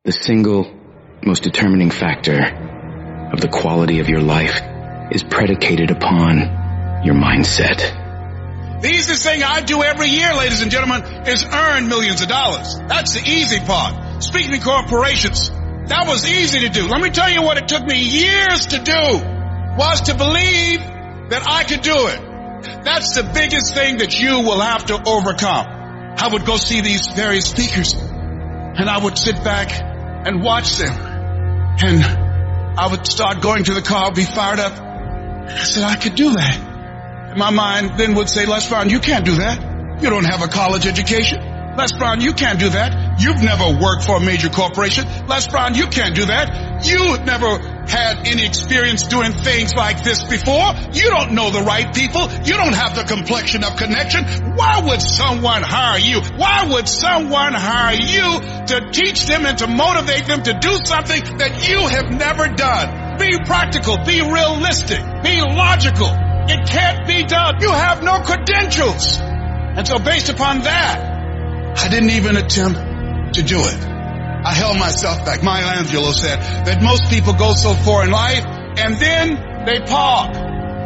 The single most determining factor of the quality of your life is predicated upon your mindset. The easiest thing I do every year, ladies and gentlemen, is earn millions of dollars. That's the easy part. Speaking to corporations, that was easy to do. Let me tell you what it took me years to do, was to believe that I could do it. That's the biggest thing that you will have to overcome. I would go see these various speakers, and I would sit back and watch them, and I would start going to the car, be fired up. I said, I could do that. And my mind then would say, Les Brown, you can't do that. You don't have a college education. Les Brown, you can't do that. You've never worked for a major corporation. Les Brown, you can't do that. You never had any experience doing things like this before. You don't know the right people. You don't have the complexion of connection. Why would someone hire you? Why would someone hire you to teach them and to motivate them to do something that you have never done? Be practical. Be realistic. Be logical. It can't be done. You have no credentials. And so based upon that, I didn't even attempt to do it. I held myself back. Maya Angelou said that most people go so far in life and then they park.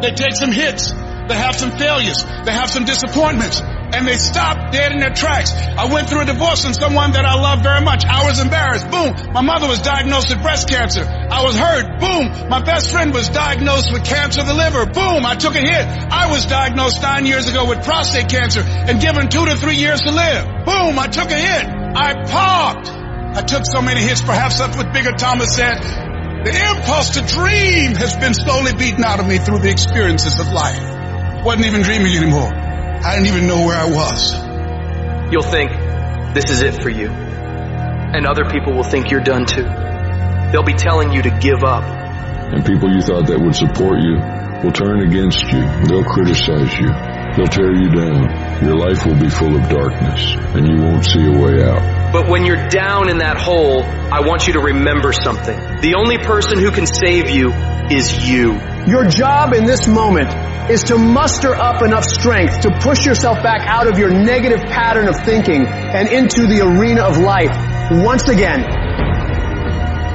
They take some hits. They have some failures. They have some disappointments. And they stop dead in their tracks. I went through a divorce from someone that I love very much. I was embarrassed. Boom. My mother was diagnosed with breast cancer. I was hurt. Boom. My best friend was diagnosed with cancer of the liver. Boom. I took a hit. I was diagnosed 9 years ago with prostate cancer and given 2 to 3 years to live. Boom. I took a hit. I parked. I took so many hits. Perhaps that's what Bigger Thomas said. The impulse to dream has been slowly beaten out of me through the experiences of life. Wasn't even dreaming anymore. I didn't even know where I was. You'll think this is it for you. And other people will think you're done too. They'll be telling you to give up. And people you thought that would support you will turn against you. They'll criticize you. They'll tear you down. Your life will be full of darkness, and you won't see a way out. But when you're down in that hole, I want you to remember something. The only person who can save you is you. Your job in this moment is to muster up enough strength to push yourself back out of your negative pattern of thinking and into the arena of life once again.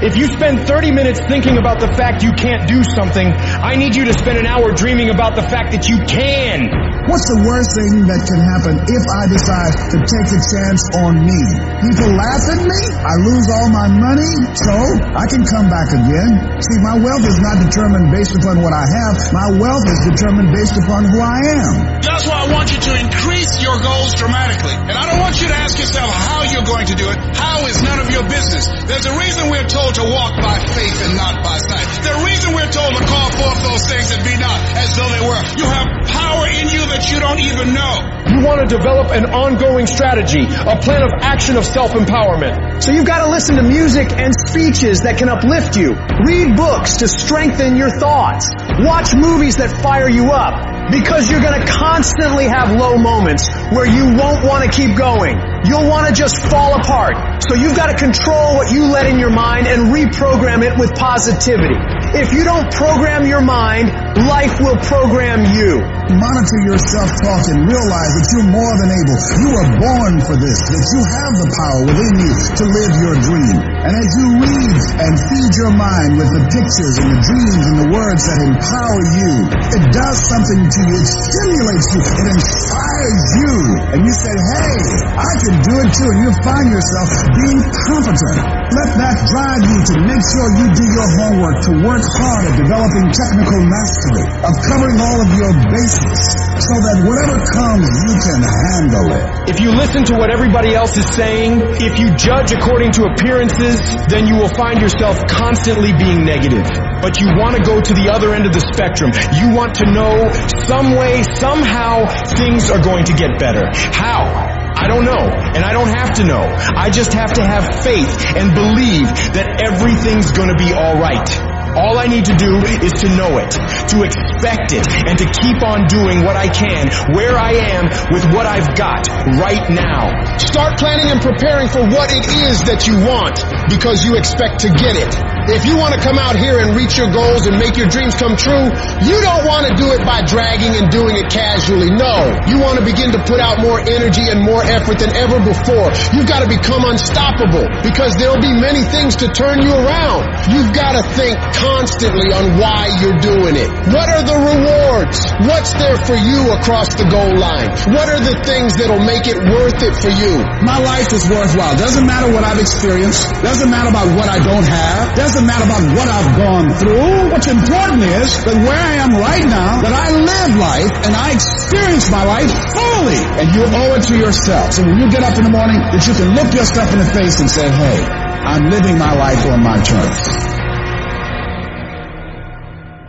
If you spend 30 minutes thinking about the fact you can't do something, I need you to spend an hour dreaming about the fact that you can. What's the worst thing that can happen if I decide to take a chance on me? People laugh at me, I lose all my money, so I can come back again. See, my wealth is not determined based upon what I have. My wealth is determined based upon who I am. That's why I want you to increase your goals dramatically. And I don't want you to ask yourself how you're going to do it. How is none of your business. There's a reason we're told to walk by faith and not by sight. The reason we're told to call forth those things that be not as though they were. You have power in you that you don't even know. You want to develop an ongoing strategy, a plan of action of self-empowerment. So you've got to listen to music and speeches that can uplift you. Read books to strengthen your thoughts. Watch movies that fire you up. Because you're going to constantly have low moments where you won't want to keep going. You'll want to just fall apart. So you've got to control what you let in your mind and reprogram it with positivity. If you don't program your mind, life will program you. Monitor your self-talk and realize that you're more than able. You were born for this, that you have the power within you to live your dream. And as you read and feed your mind with the pictures and the dreams and the words that empower you, it does something to you. It stimulates you. It inspires you. And you say, hey, I can do it too. And you find yourself being competent. Let that drive you to make sure you do your homework, to work hard at developing technical mastery, of covering all of your bases, so that whatever comes, you can handle it. If you listen to what everybody else is saying, if you judge according to appearances, then you will find yourself constantly being negative. But you want to go to the other end of the spectrum. You want to know some way, somehow, things are going to get better. How? I don't know, and I don't have to know. I just have to have faith and believe that everything's going to be all right. All I need to do is to know it, to expect it, and to keep on doing what I can, where I am, with what I've got right now. Start planning and preparing for what it is that you want, because you expect to get it. If you want to come out here and reach your goals and make your dreams come true, you don't want to do it by dragging and doing it casually. No. You want to begin to put out more energy and more effort than ever before. You've got to become unstoppable because there'll be many things to turn you around. You've got to think constantly on why you're doing it. What are the rewards? What's there for you across the goal line? What are the things that'll make it worth it for you? My life is worthwhile. Doesn't matter what I've experienced. Doesn't matter about what I don't have. Doesn't matter about what I've gone through. What's important is that where I am right now, that I live life and I experience my life fully. And you owe it to yourself. So when you get up in the morning, that you can look yourself in the face and say, hey, I'm living my life on my terms.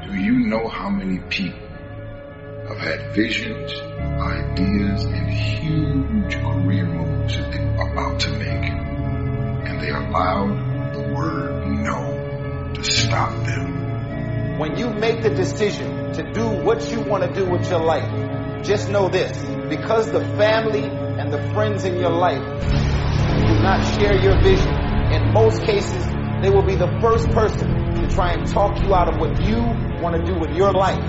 Do you know how many people have had visions, ideas, and huge career moves that they're about to make, and they allowed the word no to stop them? When you make the decision to do what you want to do with your life, just know this, because the family and the friends in your life do not share your vision, in most cases, they will be the first person to try and talk you out of what you want to do with your life.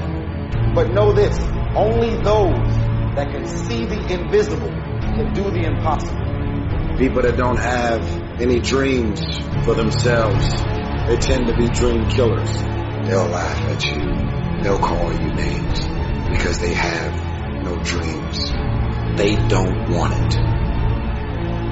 But know this, only those that can see the invisible can do the impossible. People that don't have any dreams for themselves, they tend to be dream killers. They'll laugh at you. They'll call you names because they have no dreams. They don't want it.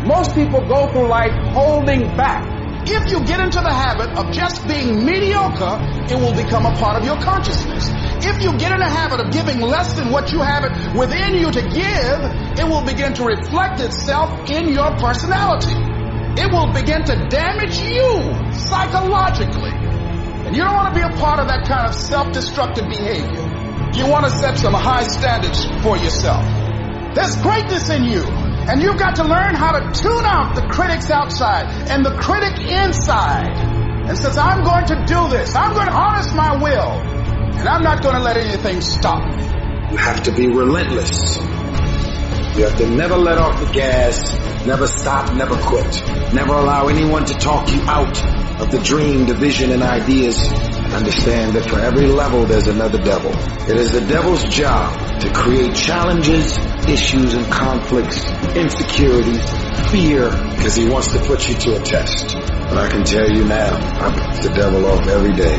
Most people go through life holding back. If you get into the habit of just being mediocre, it will become a part of your consciousness. If you get in the habit of giving less than what you have it within you to give, it will begin to reflect itself in your personality. It will begin to damage you psychologically. And you don't want to be a part of that kind of self-destructive behavior. You want to set some high standards for yourself. There's greatness in you. And you've got to learn how to tune out the critics outside and the critic inside. And since I'm going to do this, I'm going to harness my will. And I'm not going to let anything stop me. You have to be relentless. You have to never let off the gas, never stop, never quit. Never allow anyone to talk you out of the dream, the vision, and ideas. Understand that for every level there's another devil. It is the devil's job to create challenges, issues, and conflicts, insecurities, fear, because he wants to put you to a test. But I can tell you now, I piss the devil off every day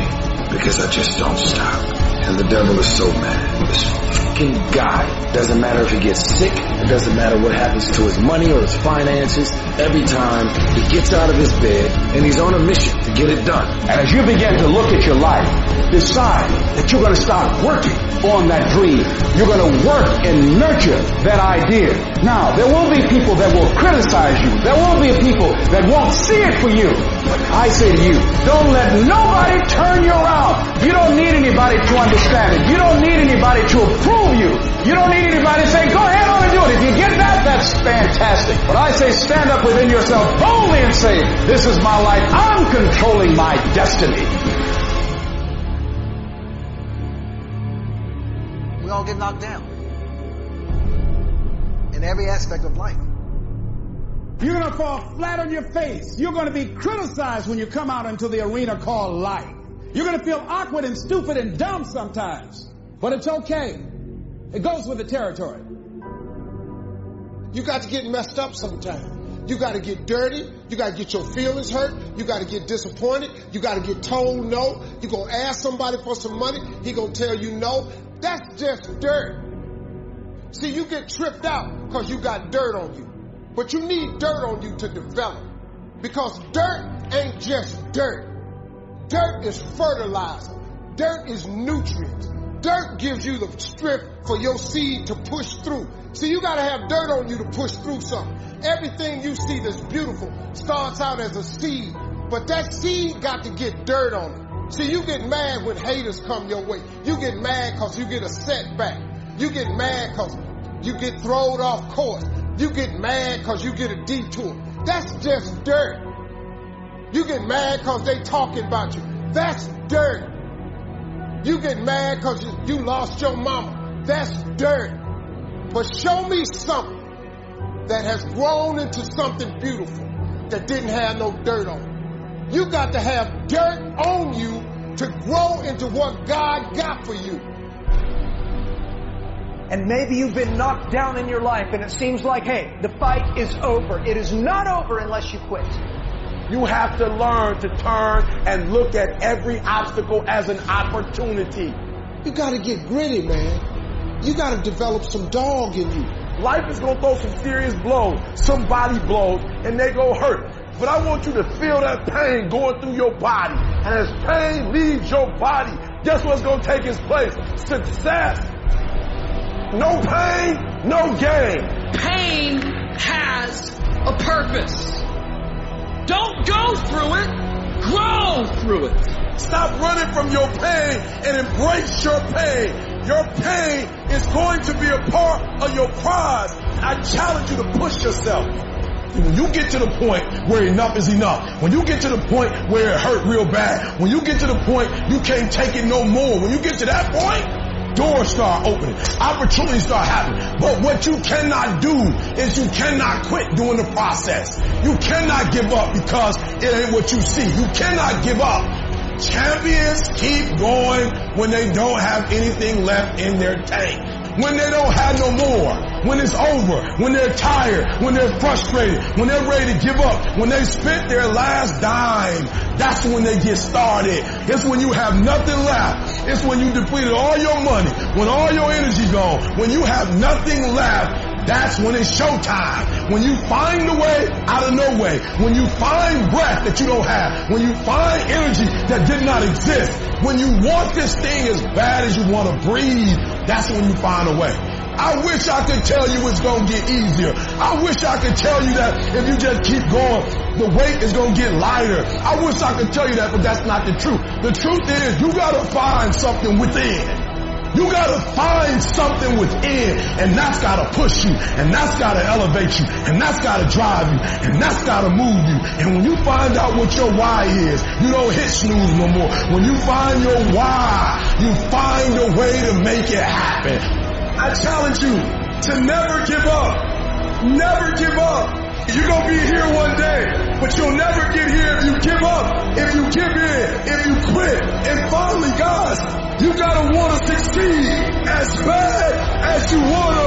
because I just don't stop. And the devil is so mad. This fucking guy, doesn't matter if he gets sick, it doesn't matter what happens to his money or his finances, every time he gets out of his bed and he's on a mission to get it done. And as you begin to look at your life, decide that you're going to start working on that dream. You're going to work and nurture that idea. Now, there will be people that will criticize you. There will be people that won't see it for you. But I say to you, don't let nobody turn you around. You don't need anybody to understand it. You don't need anybody to approve you. You don't need anybody to say, go ahead on and do it. If you get that, that's fantastic. But I say stand up within yourself boldly and say, this is my life. I'm controlling my destiny. We all get knocked down in every aspect of life. You're going to fall flat on your face. You're going to be criticized when you come out into the arena called life. You're going to feel awkward and stupid and dumb sometimes. But it's okay. It goes with the territory. You got to get messed up sometimes. You got to get dirty. You got to get your feelings hurt. You got to get disappointed. You got to get told no. You're going to ask somebody for some money. He going to tell you no. That's just dirt. See, you get tripped out because you got dirt on you. But you need dirt on you to develop. Because dirt ain't just dirt. Dirt is fertilizer. Dirt is nutrients. Dirt gives you the strength for your seed to push through. See, you got to have dirt on you to push through something. Everything you see that's beautiful starts out as a seed. But that seed got to get dirt on it. See, you get mad when haters come your way. You get mad because you get a setback. You get mad because you get thrown off course. You get mad because you get a detour. That's just dirt. You get mad because they talking about you. That's dirt. You get mad because you lost your mama. That's dirt. But show me something that has grown into something beautiful that didn't have no dirt on it. You You got to have dirt on you to grow into what God got for you. And maybe you've been knocked down in your life and it seems like, hey, the fight is over. It is not over unless you quit. You have to learn to turn and look at every obstacle as an opportunity. You got to get gritty, man. You got to develop some dog in you. Life is going to throw some serious blows, some body blows, and they go hurt. But I want you to feel that pain going through your body. And as pain leaves your body, guess what's going to take its place? Success. No pain, no gain. Pain has a purpose. Don't go through it, grow through it. Stop running from your pain and embrace your pain. Your pain is going to be a part of your prize. I challenge you to push yourself. When you get to the point where enough is enough, when you get to the point where it hurt real bad, when you get to the point you can't take it no more, when you get to that point, doors start opening, opportunities start happening. But what you cannot do is you cannot quit during the process. You cannot give up because it ain't what you see. You cannot give up. Champions keep going when they don't have anything left in their tank. When they don't have no more, when it's over, when they're tired, when they're frustrated, when they're ready to give up, when they spent their last dime, that's when they get started. It's when you have nothing left. It's when you depleted all your money, when all your energy gone, when you have nothing left. That's when it's showtime. When you find the way out of no way. When you find breath that you don't have. When you find energy that did not exist. When you want this thing as bad as you want to breathe, that's when you find a way. I wish I could tell you it's going to get easier. I wish I could tell you that if you just keep going, the weight is going to get lighter. I wish I could tell you that, but that's not the truth. The truth is you got to find something within. You gotta find something within, and that's gotta push you, and that's gotta elevate you, and that's gotta drive you, and that's gotta move you. And when you find out what your why is, you don't hit snooze no more. When you find your why, you find a way to make it happen. I challenge you to never give up. Never give up. You're gonna be here one day, but you'll never get here if you give up, if you give in, if you quit. And finally, guys, you gotta wanna succeed as bad as you wanna